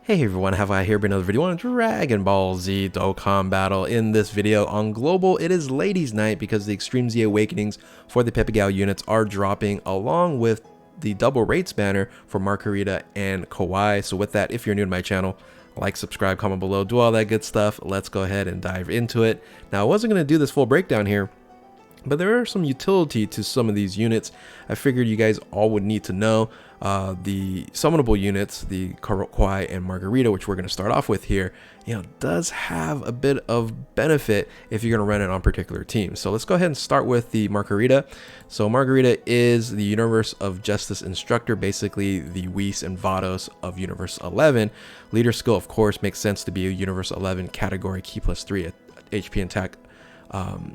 Hey everyone, have I here been another video on Dragon Ball Z Dokkan Battle. In this video on Global, it is Ladies Night because the Extreme Z Awakenings for the Peppy units are dropping along with the double rates banner for Marcarita and Kawaii. So with that, if you're new to my channel, like, subscribe, comment below, do all that good stuff. Let's go ahead and dive into it. Now, I wasn't going to do this full breakdown here, but there are some utility to some of these units. I figured you guys all would need to know. The summonable units, the Kawaii and Margarita, which we're going to start off with here, does have a bit of benefit if you're going to run it on particular teams. So let's go ahead and start with the Margarita. So Margarita is the Universe of Justice Instructor, basically the Whis and Vados of Universe 11. Leader skill, of course, makes sense to be a Universe 11 category, key +3 HP and attack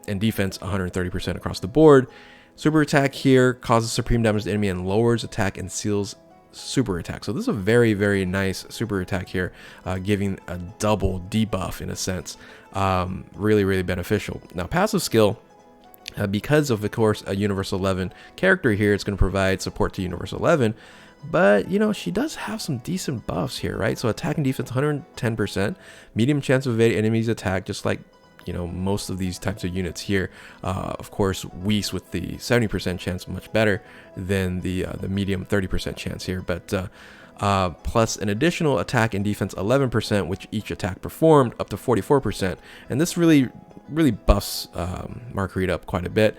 and defense 130% across the board. Super attack here causes supreme damage to the enemy and lowers attack and seals super attack. So this is a very, very nice super attack here, giving a double debuff in a sense. Really, really beneficial. Now, passive skill, because of course a Universe 11 character here, it's going to provide support to Universe 11. But, she does have some decent buffs here, right? So attack and defense 110%, medium chance of evade enemies attack, just like most of these types of units here. Of course, Whis with the 70% chance, much better than the medium 30% chance here, but plus an additional attack and defense 11%, which each attack performed, up to 44%. And this really buffs Margarita up quite a bit.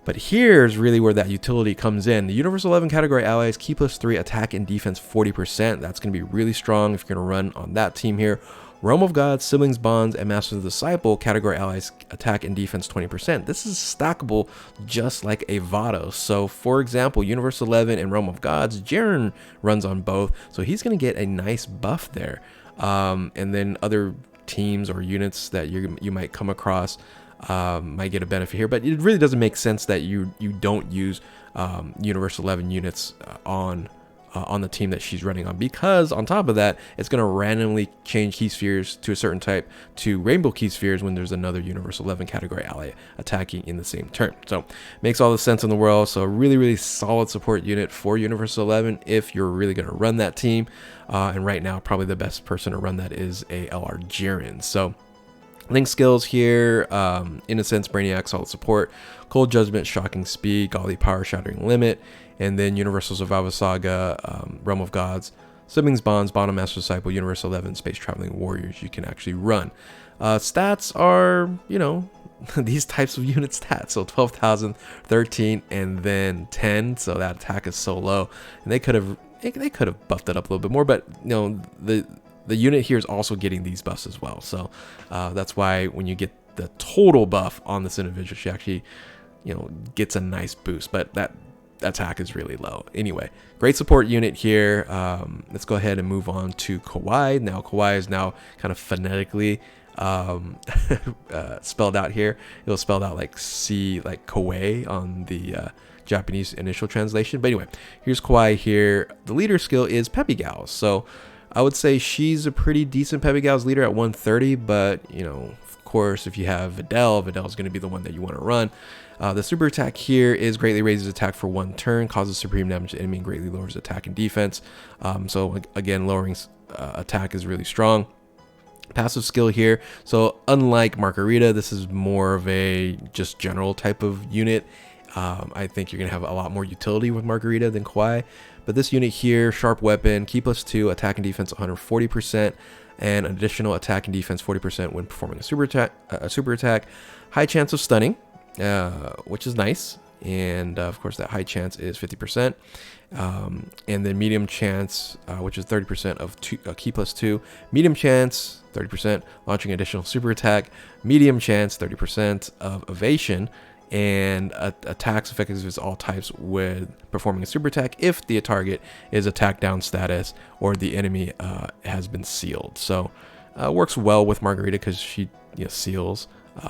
But here's really where that utility comes in. The Universe 11 category allies, key +3 attack and defense 40%. That's going to be really strong if you're going to run on that team here. Realm of Gods, Siblings Bonds, and Masters of the Disciple category allies, attack and defense 20%. This is stackable just like a Vados. So for example, Universe 11 and Realm of Gods, Jiren runs on both, so he's going to get a nice buff there. And then other teams or units that you might come across might get a benefit here, but it really doesn't make sense that you don't use Universe 11 units on the team that she's running on, because on top of that, it's going to randomly change key spheres to a certain type to rainbow key spheres when there's another Universe 11 category ally attacking in the same turn. So makes all the sense in the world. So a really solid support unit for Universe 11 if you're really going to run that team. And right now, probably the best person to run that is a LR Jiren. So Link skills here, Innocence, Brainiac, solid support, Cold Judgment, Shocking Speed, Godly Power, Shattering Limit, and then Universal Survival Saga, Realm of Gods, Siblings Bonds, Bottom Master Disciple, Universe 11, Space Traveling Warriors you can actually run. Stats are, these types of unit stats. So 12,000, 13, and then 10. So that attack is so low. And they could have buffed it up a little bit more, but the unit here is also getting these buffs as well. So that's why when you get the total buff on this individual, she actually, gets a nice boost. But that attack is really low. Anyway, great support unit here. Let's go ahead and move on to Kawaii. Now, Kawaii is now kind of phonetically spelled out here. It was spelled out like Kawaii on the Japanese initial translation. But anyway, here's Kawaii here. The leader skill is Peppy Gals. So I would say she's a pretty decent Peppy Gals leader at 130, but of course, if you have Videl is going to be the one that you want to run. The super attack here is greatly raises attack for 1 turn, causes supreme damage to enemy, and greatly lowers attack and defense. So again, lowering attack is really strong. Passive skill here. So unlike Margarita, this is more of a just general type of unit. I think you're going to have a lot more utility with Margarita than Kawaii. But this unit here, sharp weapon, key +2, attack and defense 140%, and additional attack and defense 40% when performing a super attack. High chance of stunning, which is nice. And of course, that high chance is 50%. And then medium chance, which is 30% of key +2. Medium chance, 30%, launching additional super attack. Medium chance, 30% of evasion. And attacks effectiveness all types with performing a super attack if the target is attack down status or the enemy has been sealed. So works well with Margarita because she seals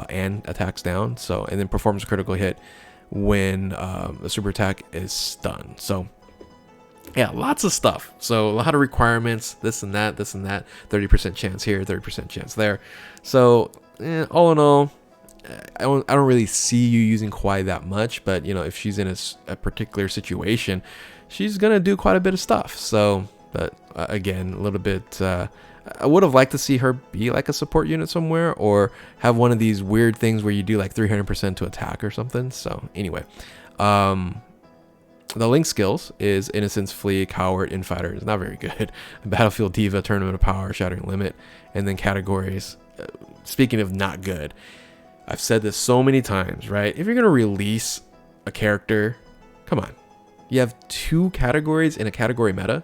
and attacks down. So and then performs a critical hit when the super attack is stunned. So yeah, lots of stuff. So a lot of requirements, this and that, 30% chance here, 30% chance there. So all in all, I don't really see you using Kawaii that much, but if she's in a particular situation, she's gonna do quite a bit of stuff. So But again, a little bit. I would have liked to see her be like a support unit somewhere, or have one of these weird things where you do like 300% to attack or something. So anyway, the Link skills is Innocence, Flee, Coward, Infighter. Is not very good. Battlefield Diva, Tournament of Power, Shattering Limit, and then categories. Speaking of not good, I've said this so many times, right? If you're gonna release a character, come on. You have 2 categories in a category meta,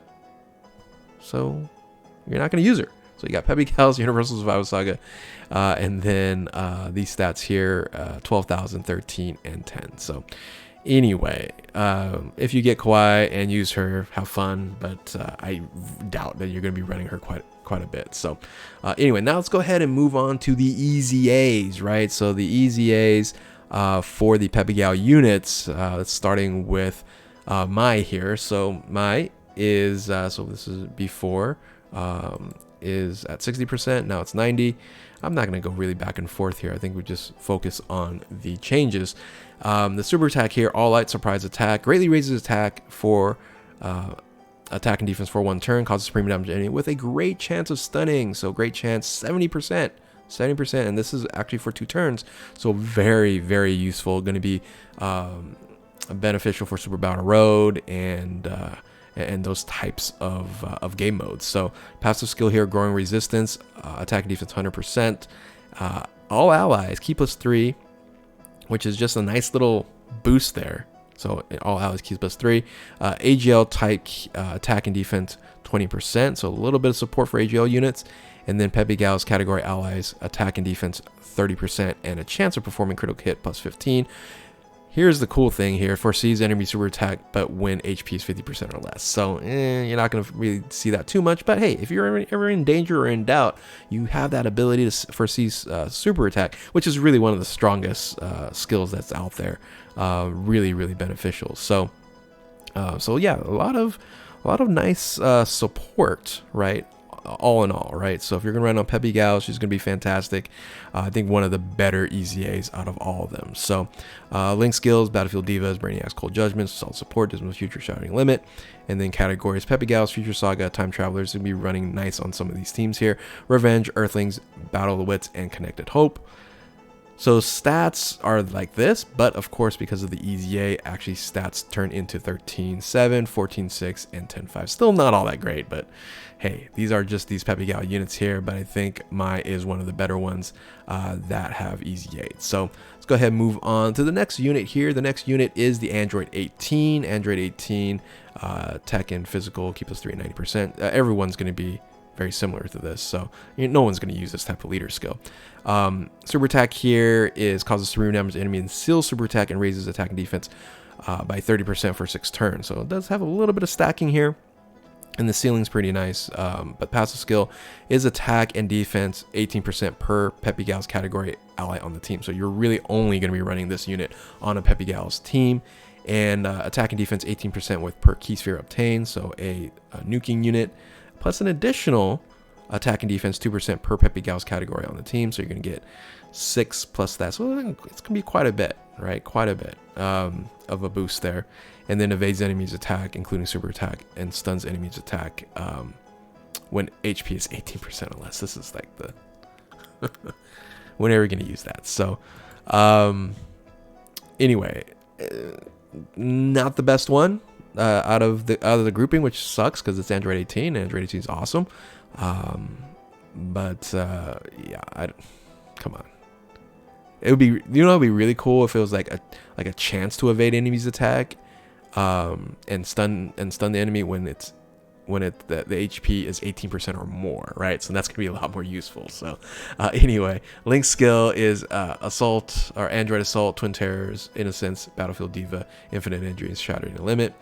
so you're not gonna use her. So you got Peppy Gal's Universal Survival Saga, and then these stats here, 12,000, 13, and 10. So anyway, if you get Kawaii and use her, have fun, but I doubt that you're going to be running her quite a bit. So anyway, now let's go ahead and move on to the EZAs, right? So the EZAs for the Peppy Gal units, starting with Mai here. So Mai is, so this is before, is at 60%, now it's 90. I'm not going to go really back and forth here. I think we just focus on the changes. The super attack here, all out surprise attack, greatly raises attack for attack and defense for 1 turn, causes premium damage to enemy with a great chance of stunning. So great chance, 70%, and this is actually for 2 turns. So very, very useful. Going to be beneficial for Super Battle Road and those types of game modes. So passive skill here, growing resistance, attack and defense 100%. All allies key +3, which is just a nice little boost there. So all allies key +3. AGL type attack and defense 20%. So a little bit of support for AGL units. And then Peppy Gal's category allies attack and defense 30% and a chance of performing critical hit +15. Here's the cool thing here, foresees enemy super attack, but when HP is 50% or less. So you're not going to really see that too much. But hey, if you're ever in danger or in doubt, you have that ability to foresee super attack, which is really one of the strongest skills that's out there. Really, really beneficial. So yeah, a lot of nice support, right? All in all, right? So if you're gonna run on Peppy Gal, she's gonna be fantastic. I think one of the better EZAs out of all of them. So Link skills, Battlefield Divas, Brainiac's Cold Judgments, Assault Support, Dismal Future, Shattering Limit, and then categories Peppy Gal's, Future Saga, Time Travelers gonna be running nice on some of these teams here. Revenge, Earthlings, Battle of the Wits, and Connected Hope. So stats are like this, but of course, because of the EZA, actually stats turn into 13.7, 14.6, and 10.5. Still not all that great, but hey, these are just these Peppy Gal units here, but I think Mai is one of the better ones that have EZA. So let's go ahead and move on to the next unit here. The next unit is the Android 18. Android 18, tech and physical, keep us 3 at 90%. Everyone's going to be very similar to this, so no one's going to use this type of leader skill. Super attack here is causes supreme damage to enemy and seals super attack and raises attack and defense by 30% for 6 turns. So it does have a little bit of stacking here, and the ceiling's pretty nice. But passive skill is attack and defense 18% per Peppy Gal's category ally on the team. So you're really only going to be running this unit on a Peppy Gal's team. And attack and defense 18% with per key sphere obtained, so a nuking unit, plus an additional attack and defense 2% per Peppy Gal's category on the team. So you're going to get 6 plus that. So it's going to be quite a bit, right? Quite a bit of a boost there. And then evades enemies attack, including super attack, and stuns enemies attack when HP is 18% or less. This is like the when are we going to use that? So anyway, not the best one out of the grouping, which sucks because it's Android 18. Android 18 is awesome, but yeah, come on. It would be, it'd be really cool if it was like a chance to evade enemies attack, and stun the enemy when the HP is 18% or more, right? So that's gonna be a lot more useful. So anyway, Link's skill is Assault or Android Assault, Twin Terrors, Innocence, Battlefield Diva, Infinite Injuries, Shattering the Limit.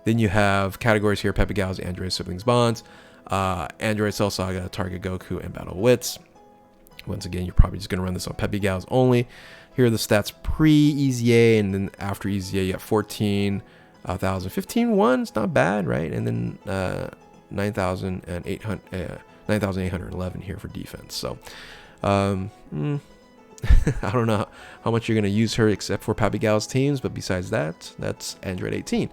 Then you have categories here: Peppy Gal's, Android Siblings Bonds, Android Cell Saga, Target Goku, and Battle Wits. Once again, you're probably just gonna run this on Peppy Gal's only. Here are the stats pre-EZA, and then after EZA, you have 14,000, 15.1. It's not bad, right? And then 9,811 here for defense. So I don't know how much you're going to use her except for Peppy Gal's teams, but besides that, that's Android 18.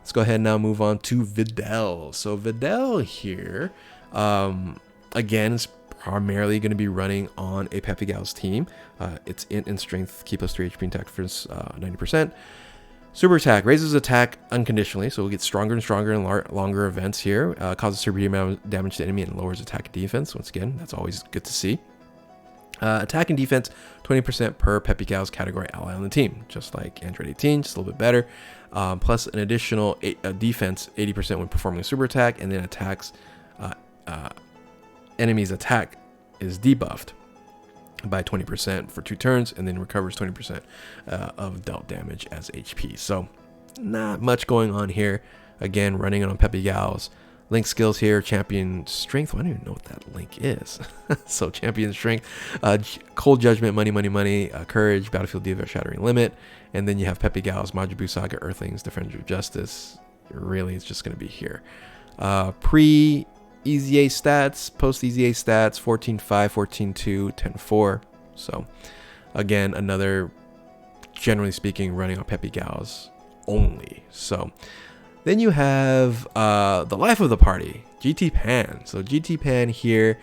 Let's go ahead and now move on to Videl. So Videl here, again, is primarily going to be running on a Peppy Gal's team. It's in strength, key plus 3 HP and attack for 90%. Super attack raises attack unconditionally, so we'll get stronger and stronger in longer events here. Causes super damage to enemy and lowers attack and defense. Once again, that's always good to see. Attack and defense 20% per Peppy Gal's category ally on the team, just like Android 18, just a little bit better. Plus an additional defense 80% when performing a super attack, and then attacks enemy's attack is debuffed by 20% for 2 turns, and then recovers 20% of dealt damage as HP. So not much going on here. Again, running it on Peppy Gal's. Link skills here, champion strength. Well, I don't even know what that link is. So champion strength, cold judgment, money, courage, battlefield diva, shattering limit, and then you have Peppy Gal's Majibu Saga, Earthlings, Defender of Justice. Really, it's just going to be here. Pre EZA stats, post EZA stats, 14.5, 14.2, 10.4. So again, another, generally speaking, running on Peppy Gal's only. So then you have the life of the party, GT Pan. So GT Pan here,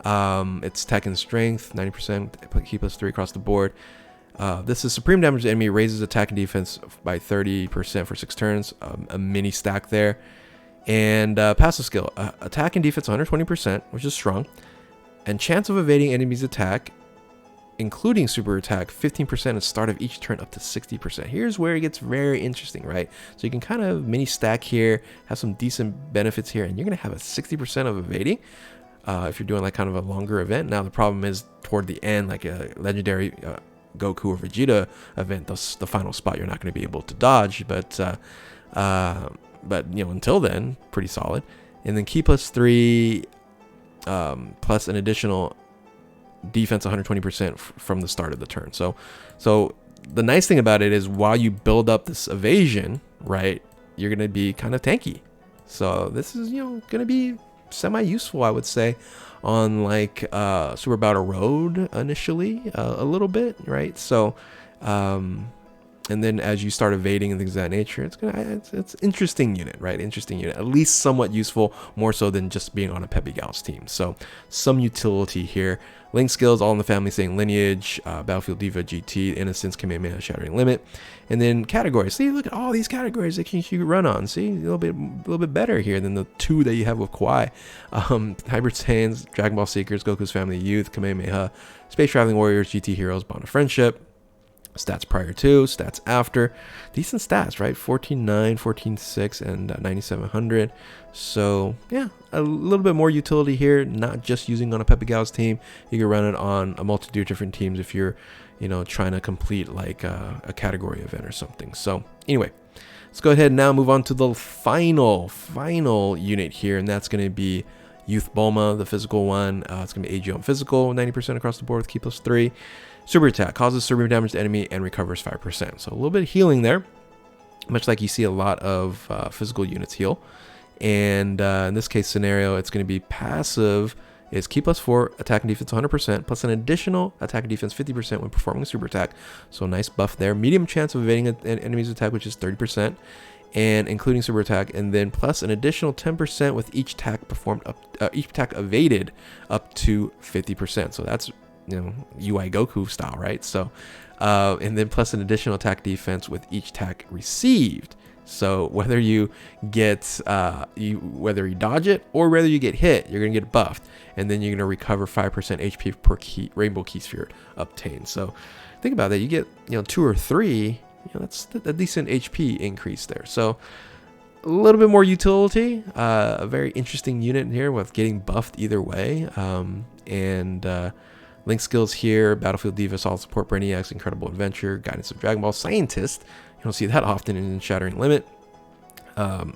it's tech and strength, 90%, key plus 3 across the board. This is supreme damage to enemy, raises attack and defense by 30% for 6 turns, a mini stack there. And passive skill, attack and defense 120%, which is strong. And chance of evading enemy's attack, including super attack, 15% at the start of each turn up to 60%. Here's where it gets very interesting, right? So you can kind of mini stack here, have some decent benefits here, and you're going to have a 60% of evading if you're doing like kind of a longer event. Now the problem is toward the end, like a legendary Goku or Vegeta event, the final spot you're not going to be able to dodge, but you know, until then, pretty solid. And then key plus 3 plus an additional defense 120% from the start of the turn. So the nice thing about it is while you build up this evasion, right, you're going to be kind of tanky. So this is, you know, going to be semi-useful, I would say, on like Super Battle Road initially, a little bit, right? So and then as you start evading and things of that nature, it's interesting unit, right? Interesting unit, at least somewhat useful, more so than just being on a Peppy Gal's team. So some utility here. Link skills, all in the family, saying lineage, battlefield diva, GT, innocence, Kamehameha, shattering limit, and then categories. See, look at all these categories that you can run on. See, a little bit better here than the 2 that you have with Kawaii. Hybrid Saiyans, Dragon Ball Seekers, Goku's Family Youth, Kamehameha, Space Traveling Warriors, GT Heroes, Bond of Friendship. Stats prior to, stats after, decent stats, right? 14.9, 14.6, and 9,700. So yeah, a little bit more utility here, not just using on a Peppy Gal's team. You can run it on a multitude of different teams if you're, you know, trying to complete like a category event or something. So anyway, let's go ahead and now move on to the final unit here, and that's going to be Youth Bulma, the physical one. It's going to be AG on physical, 90% across the board with key plus 3. Super attack, causes super damage to enemy and recovers 5%. So a little bit of healing there, much like you see a lot of physical units heal. And in this case scenario, it's going to be passive is key plus 4, attack and defense 100%, plus an additional attack and defense 50% when performing a super attack. So nice buff there. Medium chance of evading an enemy's attack, which is 30%, and including super attack, and then plus an additional 10% with each attack performed each attack evaded up to 50%. So that's, you know, UI Goku style, right? So and then plus an additional attack defense with each attack received. So whether you get whether you dodge it or whether you get hit, you're gonna get buffed, and then you're gonna recover 5% HP per key, Rainbow Key Sphere obtained. So think about that. You get, you know, 2 or 3. You know, that's a decent HP increase there. So a little bit more utility. A very interesting unit here with getting buffed either way. Link skills here: Battlefield Diva, Solid Support, Brainiacs, Incredible Adventure, Guidance of Dragon Ball, Scientist. You don't see that often in Shattering Limit.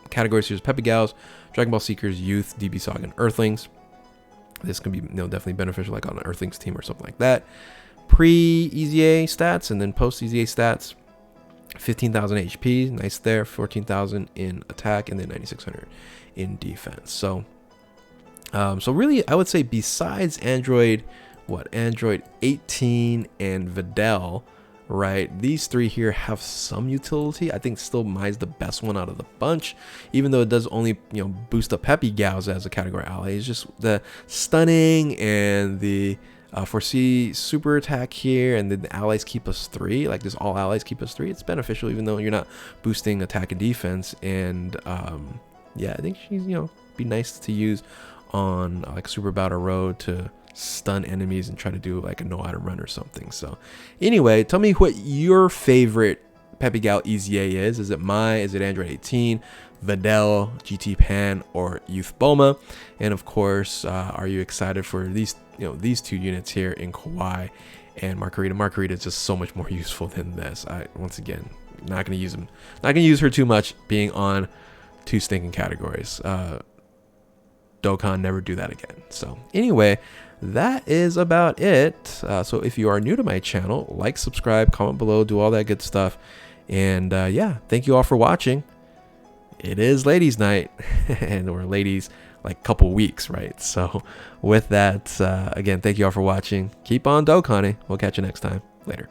Categories here's Peppy Gal's, Dragon Ball Seekers, Youth, DB Saga, and Earthlings. This can be, you know, definitely beneficial, like on an Earthlings team or something like that. Pre-EZA stats and then post-EZA stats. 15,000 HP, nice there. 14,000 in attack, and then 9,600 in defense. So really, I would say besides Android 18 and Videl, right? These three here have some utility. I think still Mai's the best one out of the bunch, even though it does only, you know, boost up Peppy Gals as a category ally. It's just the stunning and the foresee super attack here, and then the allies keep us 3. Like, just all allies keep us 3. It's beneficial, even though you're not boosting attack and defense. And yeah, I think she's, you know, be nice to use on like Super Battle Road to stun enemies and try to do like a no item run or something. So anyway, tell me what your favorite Peppy Gal EZA is. Is it Mai? Is it Android 18, Videl, GT Pan, or Youth Bulma? And of course, are you excited for these, you know, these 2 units here in Kawaii and Margarita? Margarita is just so much more useful than this. Once again, not gonna use them. Not gonna use her too much, being on 2 stinking categories. Dokkan, never do that again. So anyway, that is about it. So if you are new to my channel, like, subscribe, comment below, do all that good stuff. And yeah, thank you all for watching. It is ladies night and we're ladies like couple weeks, right? So with that, again, thank you all for watching. Keep on Dokkaning. We'll catch you next time. Later.